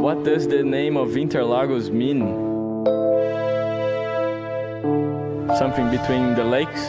What does the name of Interlagos mean? Something between the lakes?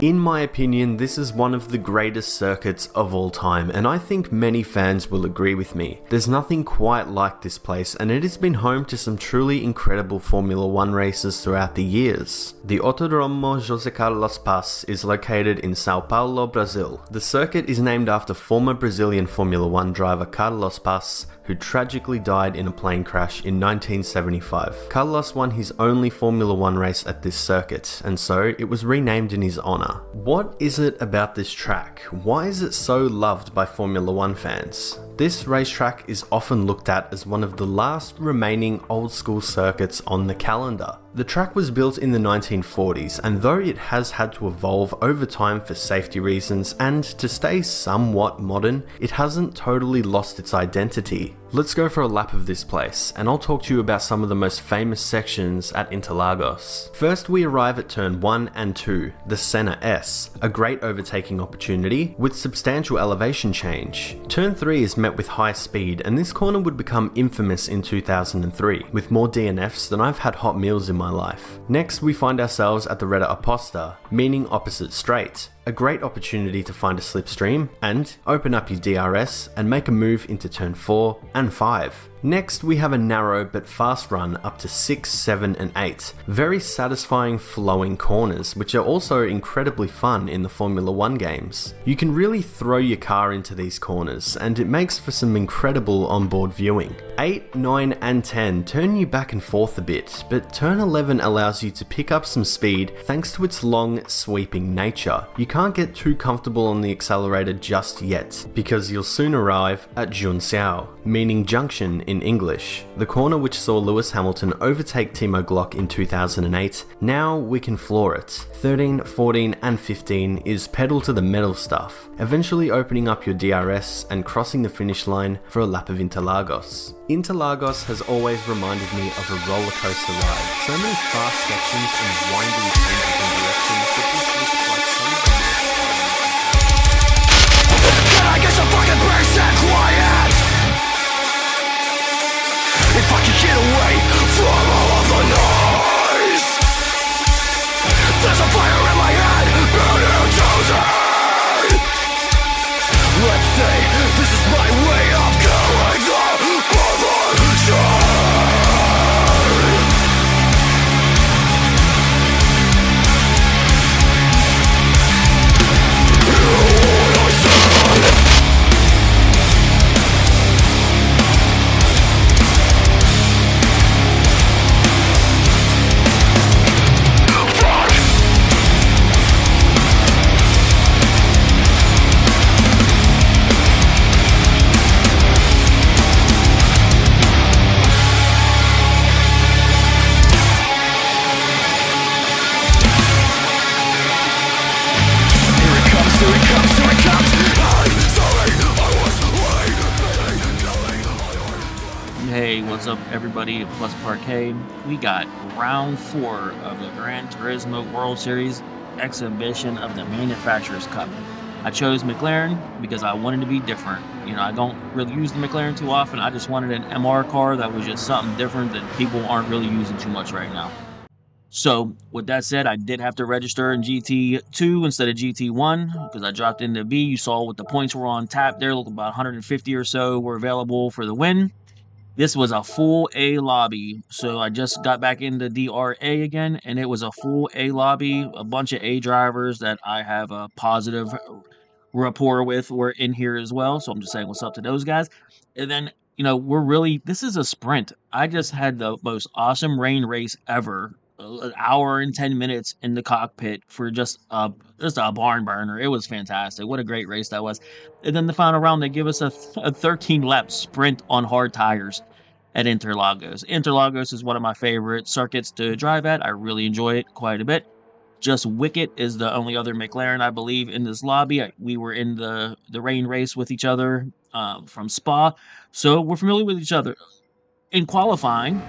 In my opinion, this is one of the greatest circuits of all time, and I think many fans will agree with me. There's nothing quite like this place, and it has been home to some truly incredible Formula 1 races throughout the years. The Autódromo José Carlos Paz is located in Sao Paulo, Brazil. The circuit is named after former Brazilian Formula 1 driver Carlos Paz, who tragically died in a plane crash in 1975. Carlos won his only Formula 1 race at this circuit, and so it was renamed in his honor. What is it about this track? Why is it so loved by Formula 1 fans? This racetrack is often looked at as one of the last remaining old school circuits on the calendar. The track was built in the 1940s, and though it has had to evolve over time for safety reasons and to stay somewhat modern, it hasn't totally lost its identity. Let's go for a lap of this place, and I'll talk to you about some of the most famous sections at Interlagos. First, we arrive at turn 1 and 2, the Senna S, a great overtaking opportunity with substantial elevation change. Turn 3 is met with high speed, and this corner would become infamous in 2003, with more DNFs than I've had hot meals in my life. Next, we find ourselves at the Reta Oposta, meaning opposite straight. A great opportunity to find a slipstream and open up your DRS and make a move into turn 4 and 5. Next, we have a narrow but fast run up to 6, 7 and 8. Very satisfying flowing corners, which are also incredibly fun in the Formula 1 games. You can really throw your car into these corners, and it makes for some incredible onboard viewing. 8, 9 and 10 turn you back and forth a bit, but turn 11 allows you to pick up some speed thanks to its long, sweeping nature. You can't get too comfortable on the accelerator just yet, because you'll soon arrive at Junção, meaning junction in English, the corner which saw Lewis Hamilton overtake Timo Glock in 2008. Now we can floor it. 13, 14 and 15 is pedal to the metal stuff, eventually opening up your DRS and crossing the finish line for a lap of Interlagos. Interlagos has always reminded me of a roller coaster ride. So many fast sections and winding changes in direction that this looks like some of the Can I get some fucking brace and quiet? If I can get away from all of the noise, there's a fire in my head, burning chosen. Let's say this is my way of killing the revolution. Hey, what's up everybody at Plus Parquet? We got round 4 of the Gran Turismo World Series exhibition of the Manufacturers Cup. I chose McLaren because I wanted to be different. You know, I don't really use the McLaren too often. I just wanted an MR car that was just something different that people aren't really using too much right now. So, with that said, I did have to register in GT2 instead of GT1 because I dropped into B. You saw what the points were on tap there. Look, about 150 or so were available for the win. This was a full A lobby, so I just got back into DRA again, and it was a full A lobby. A bunch of A drivers that I have a positive rapport with were in here as well, so I'm just saying what's up to those guys. And then, you know, this is a sprint. I just had the most awesome rain race ever. An hour and 10 minutes in the cockpit for just a barn burner. It was fantastic. What a great race that was. And then the final round, they give us a 13-lap sprint on hard tires at Interlagos. Interlagos is one of my favorite circuits to drive at. I really enjoy it quite a bit. Just Wicket is the only other McLaren, I believe, in this lobby. We were in the rain race with each other from Spa, so we're familiar with each other. In qualifying,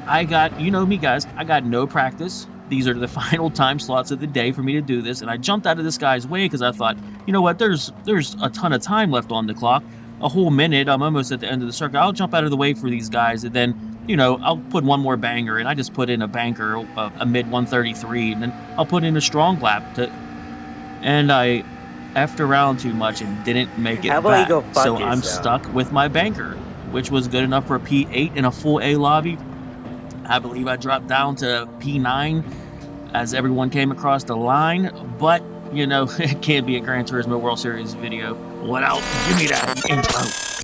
I got, you know me guys, I got no practice. These are the final time slots of the day for me to do this, and I jumped out of this guy's way because I thought, you know what, there's a ton of time left on the clock. a whole minute. I'm almost at the end of the circuit. I'll jump out of the way for these guys, and then, you know, I'll put one more banger, and I just put in a banker, a mid 133, and then I'll put in a strong lap and I effed around too much and didn't make it How about you back. go fuck So I'm yourself? stuck with my banker, which was good enough for a P8 in a full A lobby. I believe I dropped down to P9 as everyone came across the line, but you know, it can't be a Gran Turismo World Series video without give me that intro.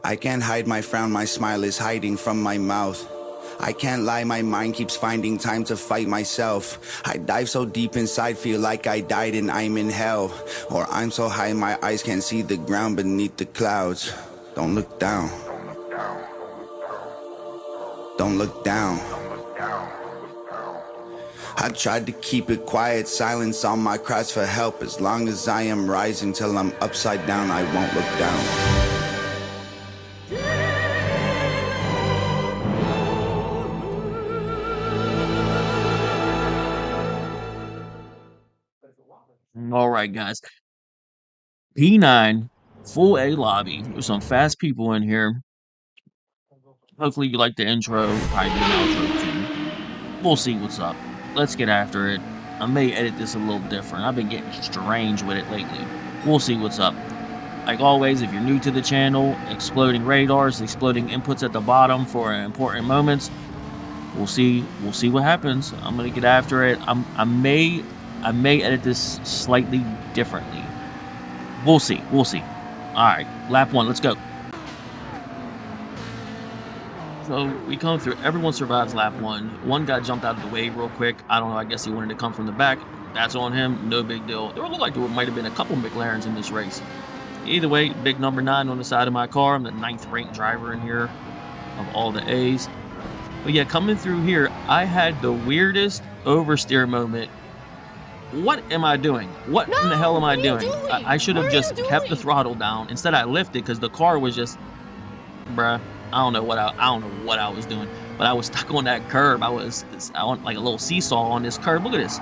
I can't hide my frown, my smile is hiding from my mouth. I can't lie, my mind keeps finding time to fight myself. I dive so deep inside, feel like I died and I'm in hell. Or I'm so high my eyes can't see the ground beneath the clouds. Don't look down. Don't look down. I tried to keep it quiet, silence on my cries for help. As long as I am rising till I'm upside down, I won't look down. All right, guys. P9, full A lobby. There's some fast people in here. Hopefully you like the intro. Probably do an outro too. We'll see what's up. Let's get after it. I may edit this a little different. I've been getting strange with it lately. We'll see what's up. Like always, if you're new to the channel, exploding radars, exploding inputs at the bottom for important moments. We'll see what happens. I'm gonna get after it. I may edit this slightly differently. We'll see. Alright, lap 1, let's go. So we come through, everyone survives lap 1. One guy jumped out of the way real quick. I don't know, I guess he wanted to come from the back. That's on him, no big deal. There looked like there might have been a couple McLarens in this race. Either way, big number 9 on the side of my car. I'm the 9th ranked driver in here of all the A's. But yeah, coming through here, I had the weirdest oversteer moment. What am I doing? What in the hell am I doing? I should have just kept the throttle down. Instead, I lifted because the car was just, bruh. I don't know what I was doing, but I was stuck on that curb. I want like a little seesaw on this curb. Look at this.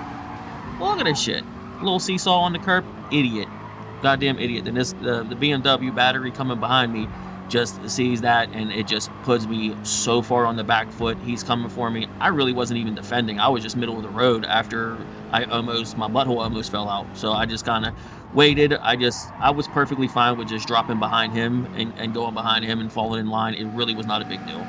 Look at this shit. A little seesaw on the curb. Idiot. Goddamn idiot. Then the BMW battery coming behind me just sees that, and it just puts me so far on the back foot. He's coming for me. I really wasn't even defending. I was just middle of the road after my butthole almost fell out. So I just kind of waited. I was perfectly fine with just dropping behind him and going behind him and falling in line. It really was not a big deal.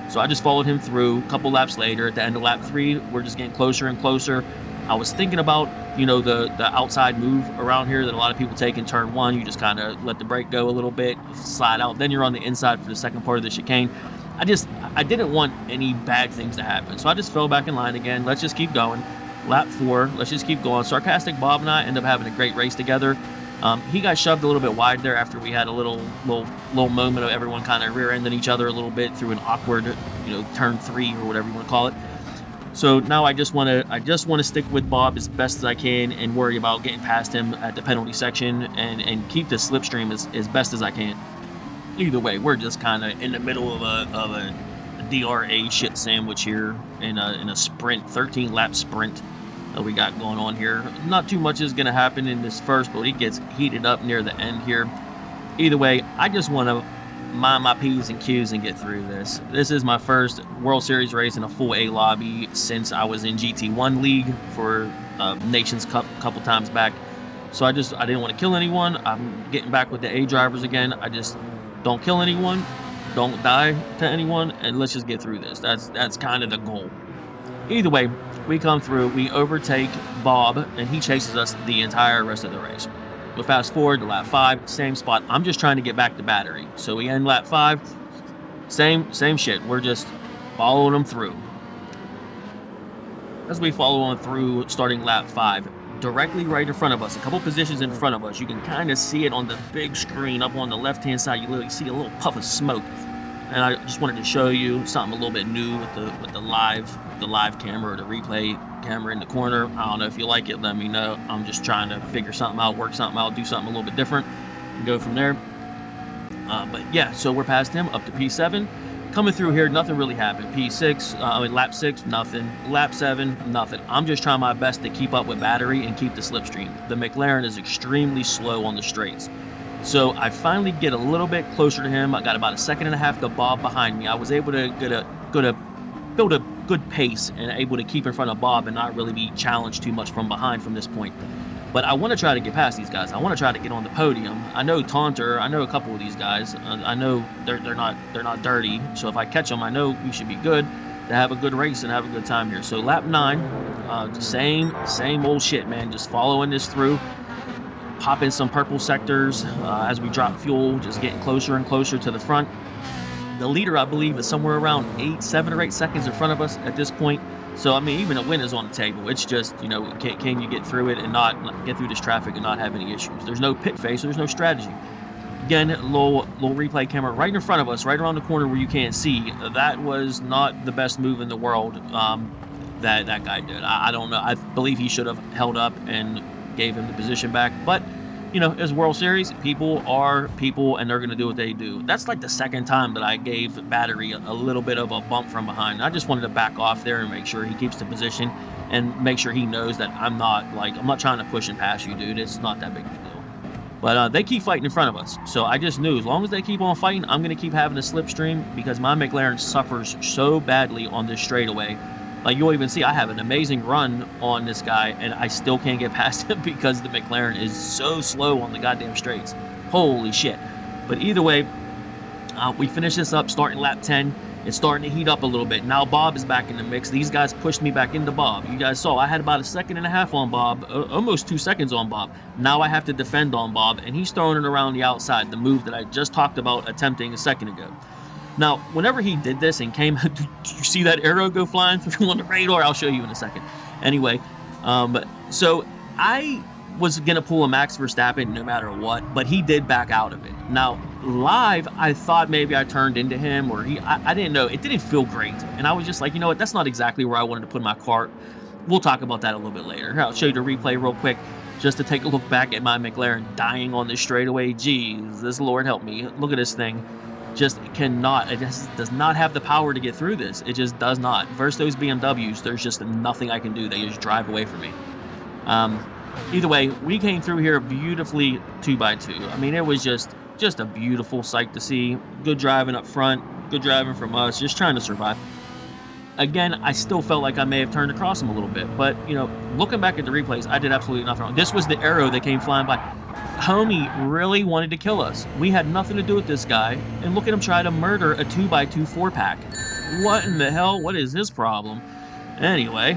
So I just followed him through. A couple laps later, at the end of lap 3, we're just getting closer and closer. I was thinking about, you know, the outside move around here that a lot of people take in turn 1. You just kind of let the brake go a little bit, slide out. Then you're on the inside for the second part of the chicane. I didn't want any bad things to happen. So I just fell back in line again. Let's just keep going. Lap 4, let's just keep going. Sarcastic Bob and I end up having a great race together. He got shoved a little bit wide there after we had a little moment of everyone kind of rear-ending each other a little bit through an awkward, you know, turn 3 or whatever you want to call it. So now I just want to stick with Bob as best as I can and worry about getting past him at the penalty section and keep the slipstream as best as I can. Either way, we're just kind of in the middle of a DRA shit sandwich here in a sprint, 13-lap sprint that we got going on here. Not too much is going to happen in this first, but it gets heated up near the end here. Either way, I just want to mind my P's and Q's and get through this. This is my first World Series race in a full A lobby since I was in GT2 League for Nations Cup a couple times back. So I didn't want to kill anyone. I'm getting back with the A drivers again. I just don't kill anyone, don't die to anyone, and let's just get through this. That's kind of the goal. Either way, we come through, we overtake Bob, and he chases us the entire rest of the race. We'll fast forward to lap 5, same spot. I'm just trying to get back to battery. So we end lap 5, same shit. We're just following them through. As we follow on through, starting lap 5, directly right in front of us, a couple positions in front of us, you can kind of see it on the big screen up on the left-hand side. You literally see a little puff of smoke. And I just wanted to show you something a little bit new with the live camera or the replay camera in the corner. I don't know if you like it, let me know. I'm just trying to figure something out, work something out, do something a little bit different, and go from there. But yeah, so we're past him up to P7. Coming through here, nothing really happened. P6, lap 6, nothing. Lap 7, nothing. I'm just trying my best to keep up with battery and keep the slipstream. The McLaren is extremely slow on the straights. So I finally get a little bit closer to him. I got about 1.5 seconds to Bob behind me. I was able to build a good pace and able to keep in front of Bob and not really be challenged too much from behind from this point. But I want to try to get past these guys. I want to try to get on the podium. I know Taunter. I know a couple of these guys. I know they're not dirty. So if I catch them, I know we should be good to have a good race and have a good time here. So lap 9, same old shit, man. Just following this through, popping some purple sectors as we drop fuel, just getting closer and closer to the front. The leader, I believe, is somewhere around 7 or 8 seconds in front of us at this point. So, I mean, even a win is on the table. It's just, you know, can you get through it and not get through this traffic and not have any issues? There's no pit face, so there's no strategy. Again, little replay camera right in front of us, right around the corner where you can't see. That was not the best move in the world that guy did. I don't know. I believe he should have held up and gave him the position back. But, you know, it's World Series. People are people, and they're going to do what they do. That's like the second time that I gave Battery a little bit of a bump from behind. I just wanted to back off there and make sure he keeps the position and make sure he knows that I'm not trying to push and pass you, dude. It's not that big of a deal. But they keep fighting in front of us. So I just knew as long as they keep on fighting, I'm going to keep having a slipstream because my McLaren suffers so badly on this straightaway. Like, you'll even see I have an amazing run on this guy, and I still can't get past him because the McLaren is so slow on the goddamn straights. Holy shit. But either way, we finish this up starting lap 10. It's starting to heat up a little bit. Now Bob is back in the mix. These guys pushed me back into Bob. You guys saw I had about 1.5 seconds on Bob, almost 2 seconds on Bob. Now I have to defend on Bob, and he's throwing it around the outside, the move that I just talked about attempting a second ago. Now, whenever he did this and came, did you see that arrow go flying through on the radar? I'll show you in a second. Anyway, so I was going to pull a Max Verstappen no matter what, but he did back out of it. Now, live, I thought maybe I turned into him, or I didn't know. It didn't feel great. And I was just like, you know what, that's not exactly where I wanted to put my cart. We'll talk about that a little bit later. I'll show you the replay real quick, just to take a look back at my McLaren dying on this straightaway. Jeez, this Lord help me. Look at this thing. It just does not have the power to get through this. It just does not. Versus those BMWs, there's just nothing I can do. They just drive away from me. Either way, we came through here beautifully 2x2. I mean, it was just a beautiful sight to see. Good driving up front, good driving from us, just trying to survive. Again, I still felt like I may have turned across him a little bit, but, you know, looking back at the replays, I did absolutely nothing wrong. This was the arrow that came flying by. Homie really wanted to kill us. We had nothing to do with this guy, and look at him try to murder a 2x2 4-pack. What in the hell? What is his problem? Anyway,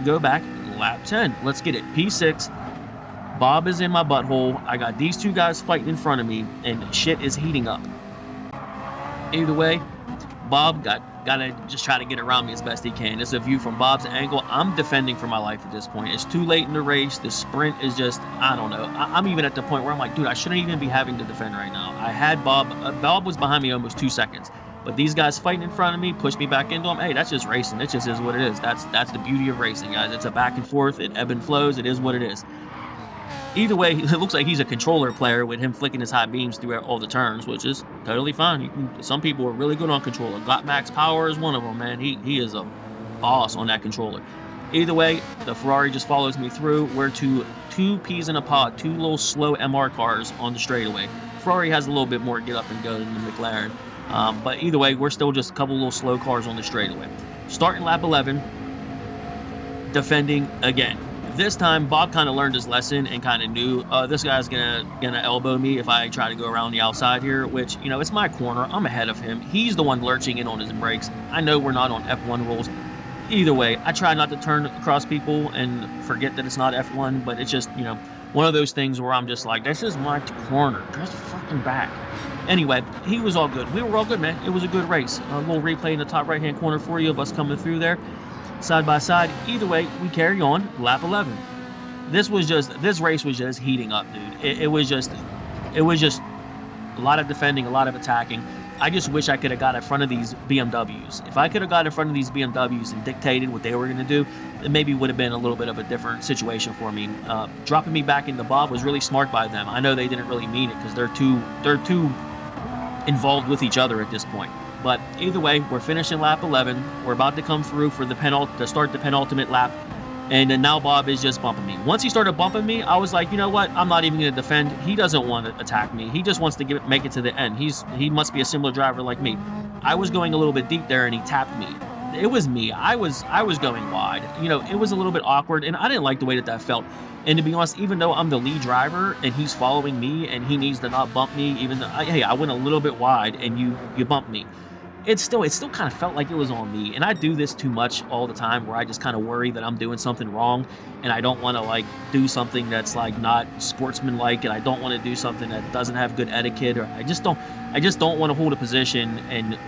go back, lap 10. Let's get it. P6. Bob is in my butthole. I got these two guys fighting in front of me, and shit is heating up. Either way, Bob gotta just try to get around me as best he can. It's a view from Bob's angle. I'm defending for my life at this point. It's too late in the race. The sprint is just, I don't know. I'm even at the point where I'm like, dude, I shouldn't even be having to defend right now. I had Bob. Bob was behind me almost 2 seconds. But these guys fighting in front of me, pushed me back into them. Hey, that's just racing. It just is what it is. That's the beauty of racing, guys. It's a back and forth. It ebb and flows. It is what it is. Either way, it looks like he's a controller player with him flicking his high beams through all the turns, which is totally fine. Some people are really good on controller. Got Max Power is one of them, man. He is a boss on that controller. Either way, the Ferrari just follows me through. We're two peas in a pod, two little slow MR cars on the straightaway. Ferrari has a little bit more get up and go than the McLaren. But either way, we're still just a couple little slow cars on the straightaway. Starting lap 11, defending again. This time, Bob kind of learned his lesson and kind of knew this guy's gonna elbow me if I try to go around the outside here, which, you know, it's my corner. I'm ahead of him. He's the one lurching in on his brakes. I know we're not on F1 rules. Either way, I try not to turn across people and forget that it's not F1, but it's just, you know, one of those things where I'm just like, this is my corner. Just fucking back. Anyway, he was all good. We were all good, man. It was a good race. A little replay in the top right-hand corner for you of us coming through there. Side by side. Either way, we carry on. Lap 11. This race was just heating up, dude. It was just a lot of defending, a lot of attacking. I just wish I could have got in front of these BMWs. If I could have got in front of these BMWs and dictated what they were going to do, it maybe would have been a little bit of a different situation for me. Dropping me back into Bob was really smart by them. I know they didn't really mean it because they're too involved with each other at this point. But either way, we're finishing lap 11. We're about to come through for to start the penultimate lap. And then now Bob is just bumping me. Once he started bumping me, I was like, you know what? I'm not even going to defend. He doesn't want to attack me. He just wants to make it to the end. He must be a similar driver like me. I was going a little bit deep there, and he tapped me. It was me. I was going wide. You know, it was a little bit awkward, and I didn't like the way that felt. And to be honest, even though I'm the lead driver and he's following me and he needs to not bump me, even though I went a little bit wide and you bumped me. It still kind of felt like it was on me. And I do this too much all the time, where I just kind of worry that I'm doing something wrong, and I don't want to like do something that's like not sportsmanlike, and I don't want to do something that doesn't have good etiquette, or I just don't want to hold a position. And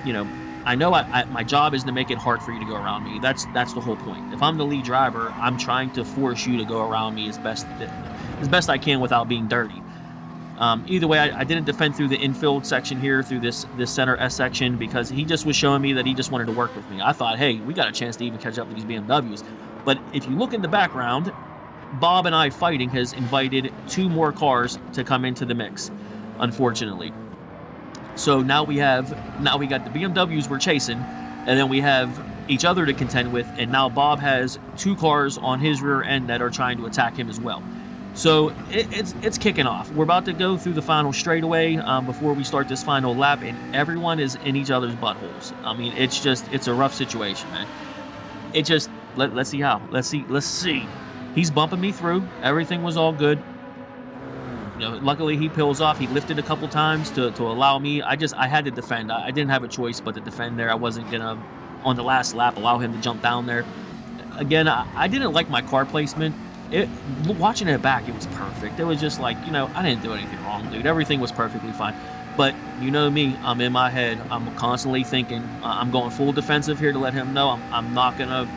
you know, I know my job is to make it hard for you to go around me. That's the whole point. If I'm the lead driver, I'm trying to force you to go around me as best I can without being dirty. Either way, I didn't defend through the infield section here, through this center S section, because he just was showing me that he just wanted to work with me. I thought, hey, we got a chance to even catch up with these BMWs. But if you look in the background, Bob and I fighting has invited 2 more cars to come into the mix, unfortunately. So now we got the BMWs we're chasing, and then we have each other to contend with, and now Bob has 2 cars on his rear end that are trying to attack him as well. So it's kicking off. We're about to go through the final straightaway before we start this final lap, and everyone is in each other's buttholes. I mean, it's a rough situation, man. It just let's see how. Let's see. He's bumping me through. Everything was all good. You know, luckily he peels off. He lifted a couple times to allow me. I had to defend. I didn't have a choice but to defend there. I wasn't gonna, on the last lap, allow him to jump down there. Again, I didn't like my car placement. Watching it back, it was perfect. It was just like, you know, I didn't do anything wrong, dude. Everything was perfectly fine. But you know me, I'm in my head. I'm constantly thinking. I'm going full defensive here to let him know I'm not gonna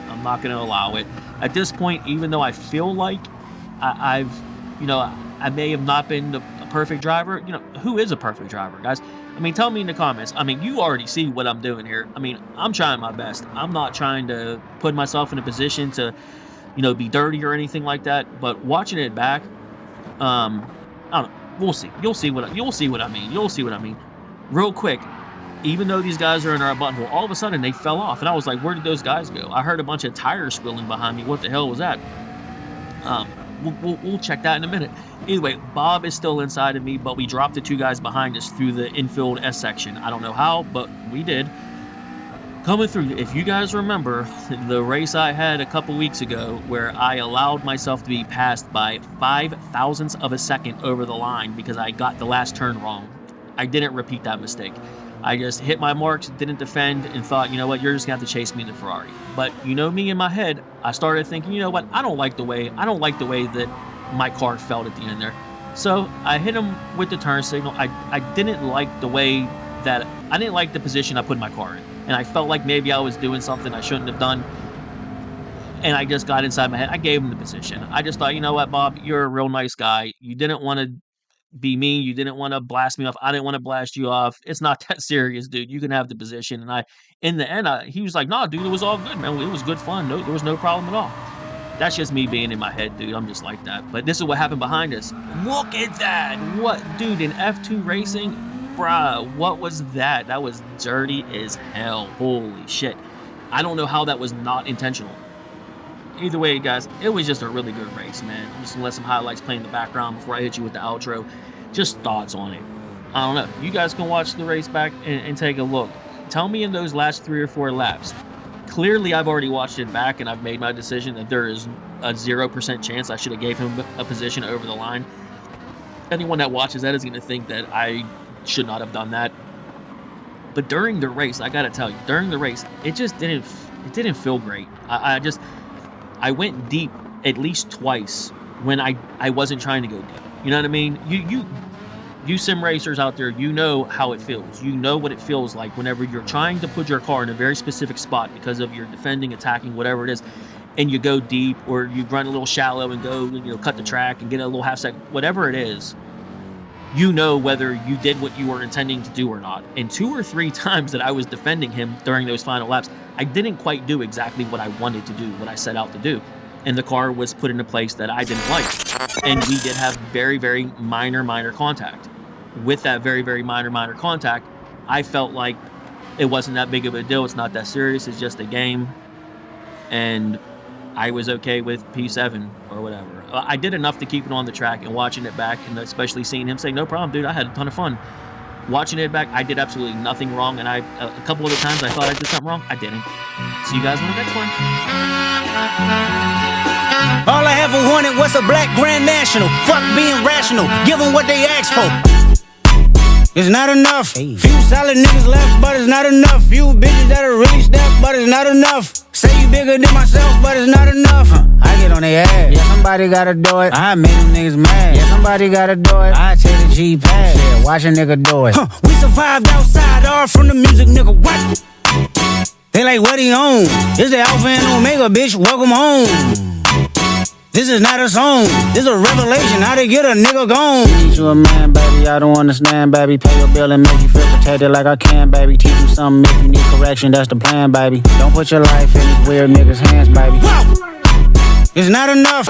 allow it. At this point, even though I feel like I may have not been a perfect driver. You know, who is a perfect driver, guys? I mean, tell me in the comments. I mean, you already see what I'm doing here. I mean, I'm trying my best. I'm not trying to put myself in a position to, you know, be dirty or anything like that. But watching it back, I don't know. We'll see. You'll see what I mean. You'll see what I mean. Real quick, even though these guys are in our buttonhole, all of a sudden they fell off, and I was like, "Where did those guys go?" I heard a bunch of tires squealing behind me. What the hell was that? We'll check that in a minute. Anyway, Bob is still inside of me, but we dropped the 2 guys behind us through the infield S section. I don't know how, but we did. Coming through, if you guys remember the race I had a couple weeks ago where I allowed myself to be passed by 5 thousandths of a second over the line because I got the last turn wrong, I didn't repeat that mistake. I just hit my marks, didn't defend, and thought, you know what, you're just going to have to chase me in the Ferrari. But you know me, in my head, I started thinking, you know what, I don't like the way that my car felt at the end there. So I hit him with the turn signal. I didn't like the position I put my car in. And I felt like maybe I was doing something I shouldn't have done. And I just got inside my head. I gave him the position. I just thought, you know what, Bob, you're a real nice guy. You didn't want to be mean. You didn't want to blast me off. I didn't want to blast you off. It's not that serious, dude. You can have the position. And in the end, he was like, nah, dude, it was all good, man. It was good fun. No, there was no problem at all. That's just me being in my head, dude. I'm just like that. But this is what happened behind us. Look at that. What, dude, in F2 racing? Bruh, what was that? That was dirty as hell. Holy shit. I don't know how that was not intentional. Either way, guys, it was just a really good race, man. I'm just gonna let some highlights play in the background before I hit you with the outro. Just thoughts on it. I don't know. You guys can watch the race back and take a look. Tell me in those last 3 or 4 laps. Clearly, I've already watched it back and I've made my decision that there is a 0% chance I should have gave him a position over the line. Anyone that watches that is going to think that I should not have done that. But during the race, I gotta tell you, during the race, it didn't feel great. I went deep at least twice when I wasn't trying to go deep. You know what I mean? You sim racers out there, you know how it feels. You know what it feels like whenever you're trying to put your car in a very specific spot because of your defending, attacking, whatever it is, and you go deep, or you run a little shallow and go, you know, cut the track and get a little half second, whatever it is. You know whether you did what you were intending to do or not. And 2 or 3 times that I was defending him during those final laps, I didn't quite do exactly what I wanted to do, what I set out to do. And the car was put in a place that I didn't like. And we did have very, very minor contact. With that very, very minor contact, I felt like it wasn't that big of a deal. It's not that serious. It's just a game. And I was okay with P7 or whatever. I did enough to keep it on the track, and watching it back, and especially seeing him say, "No problem, dude. I had a ton of fun." Watching it back, I did absolutely nothing wrong, and a couple other times I thought I did something wrong. I didn't. See you guys on the next one. All I ever wanted was a black Grand National. Fuck being rational, give them what they asked for. It's not enough. Few solid niggas left, but it's not enough. Few bitches that'll really step, but it's not enough. Say you bigger than myself, but it's not enough. I get on their ass. Yeah, somebody gotta do it. I made them niggas mad. Yeah, somebody gotta do it. I take the G pad. Yeah, watch a nigga do it. We survived outside, all from the music, nigga. What? They like, what he on? It's the Alpha and Omega, bitch. Welcome home. This is not a song, this is a revelation, how to get a nigga gone. Teach you a man, baby, I don't understand, baby. Pay your bill and make you feel protected like I can, baby. Teach you something if you need correction, that's the plan, baby. Don't put your life in these weird niggas' hands, baby. Whoa. It's not enough.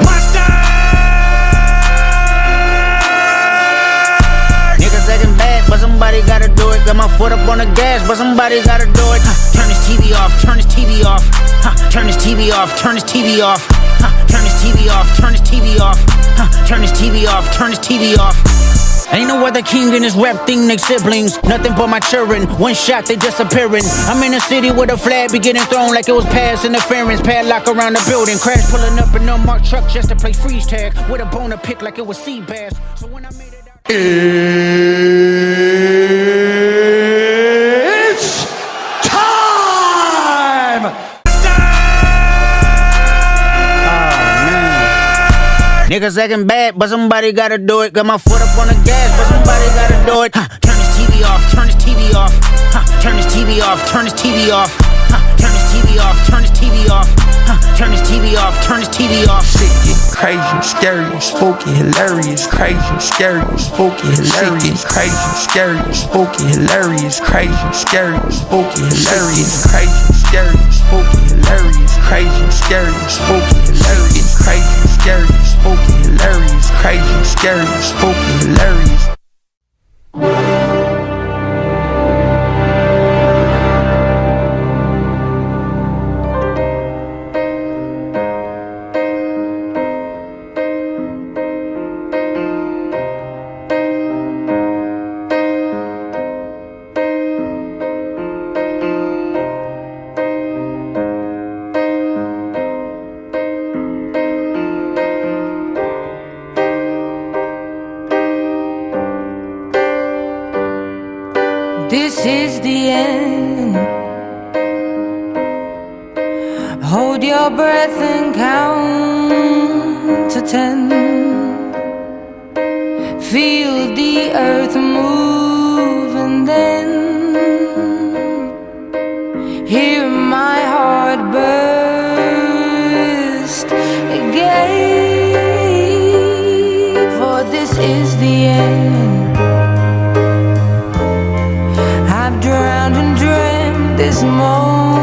Niggas acting bad, but somebody gotta do it. Got my foot up on the gas, but somebody gotta do it. Turn this TV off, turn this TV off. Turn this TV off, turn this TV off. Turn this TV off, turn this TV off. Turn this TV off, turn this TV off. Ain't no other king in this rap thing, they siblings. Nothing but my children, one shot, they disappearing. I'm in a city with a flag be getting thrown like it was pass interference. Padlock around the building, crash pulling up an unmarked truck just to play freeze tag. With a bone to pick like it was sea bass. So when I made it out... It's time! Niggas acting bad, but somebody gotta do it. Got my foot up on the gas, but somebody gotta do it. Turn this TV off, turn this TV off. Turn this TV off, turn this TV off. Turn this TV off, turn this TV off. Turn this TV off, turn this TV off. Shit get crazy, scary, spooky, hilarious, crazy, scary, spooky, hilarious, crazy, scary, spooky, hilarious, crazy, scary, spooky, hilarious, crazy, scary, spooky, hilarious, crazy, scary, spooky, hilarious, crazy, scary, spooky, hilarious, crazy, scary, spooky, hilarious. This is the end. Hold your breath and count to 10. Feel the earth move and then hear my heart burst again. For this is the end. I've drowned and dreamt this moment.